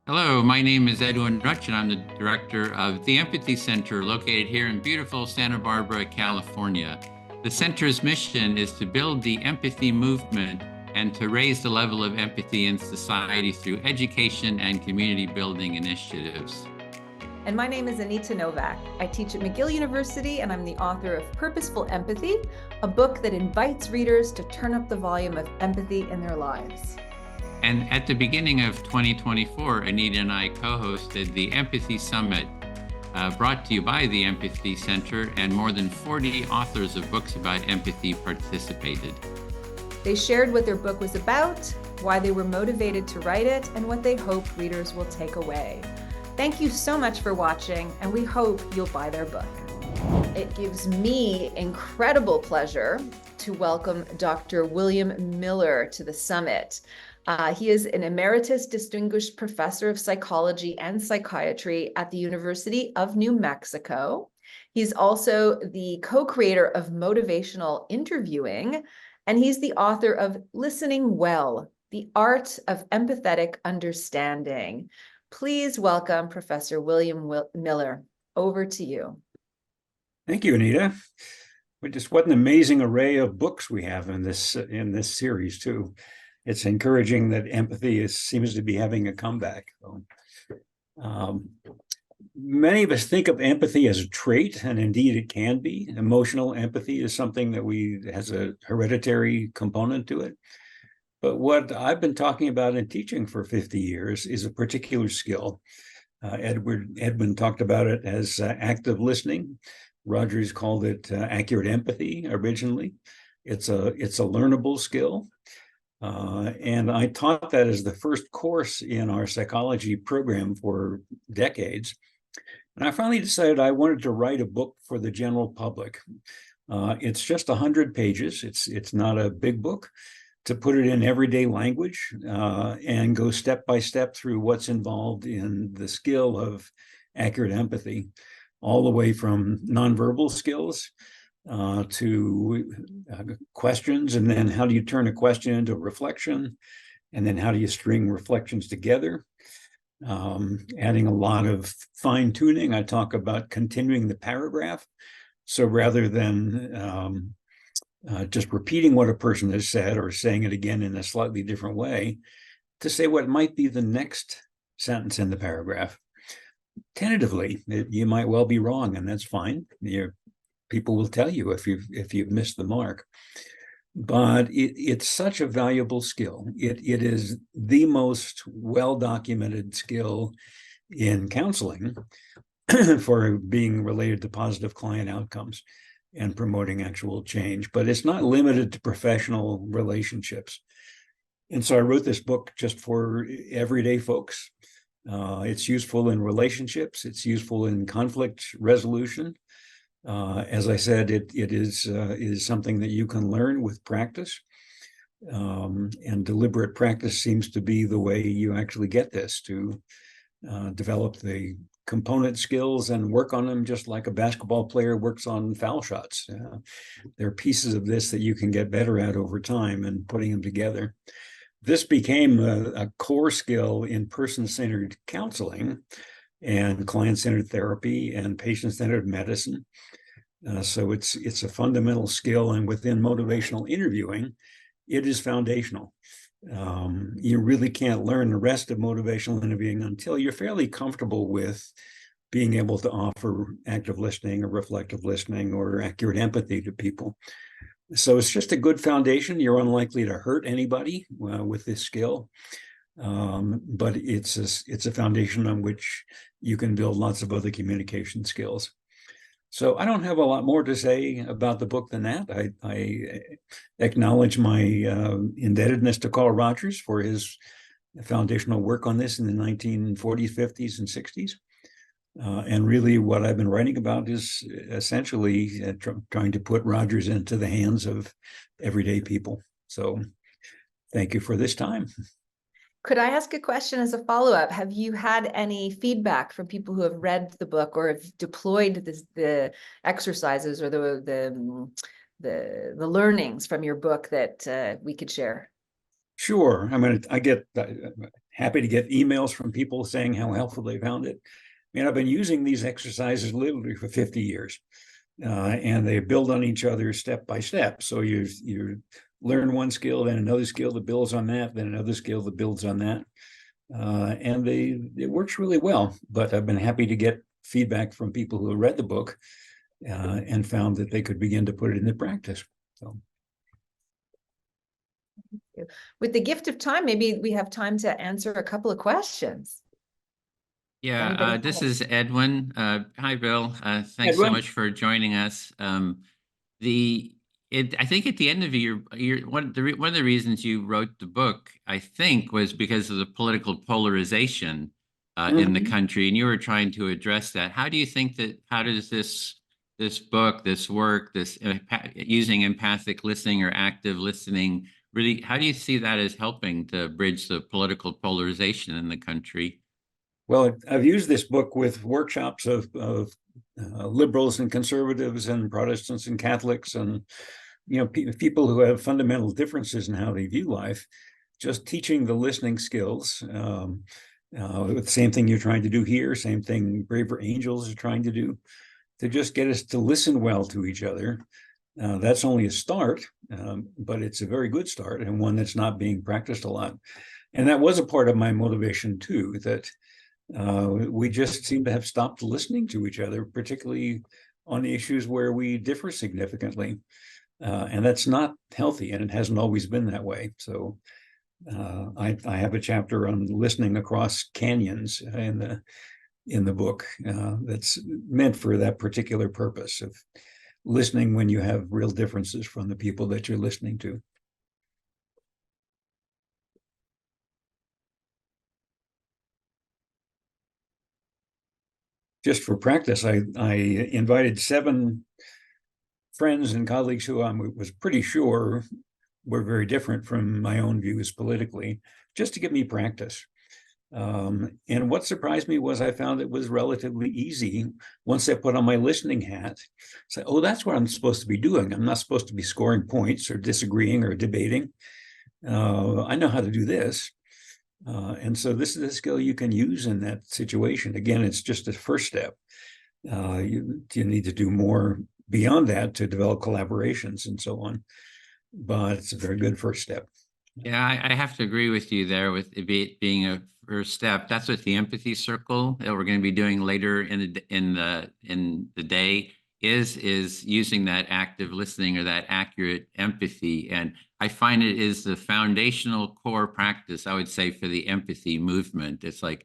Hello, my name is Edwin Rutsch, and I'm the director of the Empathy Center located here in beautiful Santa Barbara, California. The center's mission is to build the empathy movement and to raise the level of empathy in society through education and community building initiatives. And my name is Anita Nowak. I teach at McGill University, and I'm the author of Purposeful Empathy, a book that invites readers to turn up the volume of empathy in their lives. And at the beginning of 2024, Anita and I co-hosted the Empathy Summit, brought to you by the Empathy Center, and more than 40 authors of books about empathy participated. They shared what their book was about, why they were motivated to write it, and what they hope readers will take away. Thank you so much for watching, and we hope you'll buy their book. It gives me incredible pleasure to welcome Dr. William Miller to the summit. He is an Emeritus Distinguished Professor of Psychology and Psychiatry at the University of New Mexico. He's also the co-creator of Motivational Interviewing, and he's the author of Listening Well, the Art of Empathetic Understanding. Please welcome Professor William Miller. Over to you. Thank you, Anita. What an amazing array of books we have in this series too. It's encouraging that empathy seems to be having a comeback. Many of us think of empathy as a trait, and indeed it can be. Emotional empathy is something that has a hereditary component to it. But what I've been talking about in teaching for 50 years is a particular skill. Edwin talked about it as active listening. Rogers called it accurate empathy originally. It's a learnable skill. And I taught that as the first course in our psychology program for decades. And I finally decided I wanted to write a book for the general public. It's just 100 pages. It's not a big book. To put it in everyday language and go step by step through what's involved in the skill of accurate empathy, all the way from nonverbal skills to questions, and then how do you turn a question into a reflection, and then how do you string reflections together, adding a lot of fine tuning. I talk about continuing the paragraph. So rather than just repeating what a person has said or saying it again in a slightly different way, to say what might be the next sentence in the paragraph. Tentatively, you might well be wrong, and that's fine. People will tell you if you've missed the mark. But it's such a valuable skill. It is the most well-documented skill in counseling for being related to positive client outcomes and promoting actual change. But it's not limited to professional relationships. And so I wrote this book just for everyday folks. It's useful in relationships. It's useful in conflict resolution. As I said, it is something that you can learn with practice. And deliberate practice seems to be the way you actually get this, to develop the component skills and work on them just like a basketball player works on foul shots. There are pieces of this that you can get better at over time and putting them together. This became a core skill in person-centered counseling and client-centered therapy and patient-centered medicine. So it's a fundamental skill, and within motivational interviewing, it is foundational. You really can't learn the rest of motivational interviewing until you're fairly comfortable with being able to offer active listening or reflective listening or accurate empathy to people. So it's just a good foundation. You're unlikely to hurt anybody with this skill, but it's a foundation on which you can build lots of other communication skills. So I don't have a lot more to say about the book than that. I acknowledge my indebtedness to Carl Rogers for his foundational work on this in the 1940s, 50s, and 60s. And really what I've been writing about is essentially trying to put Rogers into the hands of everyday people. So thank you for this time. Could I ask a question as a follow-up? Have you had any feedback from people who have read the book or have deployed the exercises or the learnings from your book that we could share? Sure. I mean, I get happy to get emails from people saying how helpful they found it. I mean, I've been using these exercises literally for 50 years, and they build on each other step by step. So you learn one skill, then another skill that builds on that, then another skill that builds on that. And it works really well. But I've been happy to get feedback from people who have read the book and found that they could begin to put it into practice. So. With the gift of time, maybe we have time to answer a couple of questions. Yeah, this is Edwin. Hi, Bill. Thanks Edwin. So much for joining us. I think at the end of one of the reasons you wrote the book, I think, was because of the political polarization in the country, and you were trying to address that. How do you think how does this book, this work, this using empathic listening or active listening, really, how do you see that as helping to bridge the political polarization in the country? Well, I've used this book with workshops of liberals and conservatives and Protestants and Catholics and people who have fundamental differences in how they view life. Just teaching the listening skills, the same thing you're trying to do here, same thing Braver Angels are trying to do, to just get us to listen well to each other. That's only a start, but it's a very good start and one that's not being practiced a lot. And that was a part of my motivation too, that we just seem to have stopped listening to each other, particularly on the issues where we differ significantly. And that's not healthy, and it hasn't always been that way. So I have a chapter on listening across canyons in the book that's meant for that particular purpose of listening when you have real differences from the people that you're listening to. Just for practice, I invited 7 friends and colleagues who I was pretty sure were very different from my own views politically, just to give me practice. And what surprised me was I found it was relatively easy once I put on my listening hat. Say, oh, that's what I'm supposed to be doing. I'm not supposed to be scoring points or disagreeing or debating. I know how to do this. And so this is a skill you can use in that situation. Again, it's just a first step. You need to do more beyond that to develop collaborations and so on. But it's a very good first step. Yeah, I have to agree with you there with it being a first step. That's what the empathy circle that we're going to be doing later in the day is using that active listening or that accurate empathy. And I find it is the foundational core practice, I would say, for the empathy movement. It's like,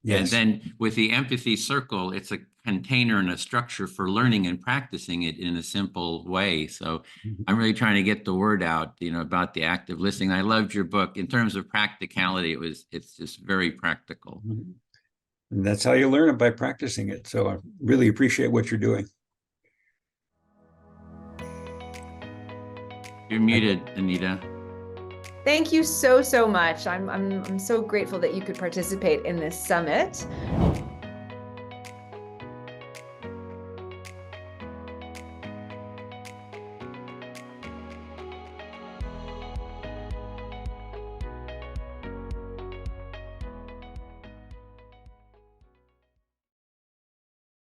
yes. And then with the empathy circle, it's a container and a structure for learning and practicing it in a simple way. So I'm really trying to get the word out, about the active listening. I loved your book. In terms of practicality, it's just very practical. And that's how you learn it, by practicing it. So I really appreciate what you're doing. You're muted, Anita. Thank you so much. I'm so grateful that you could participate in this summit.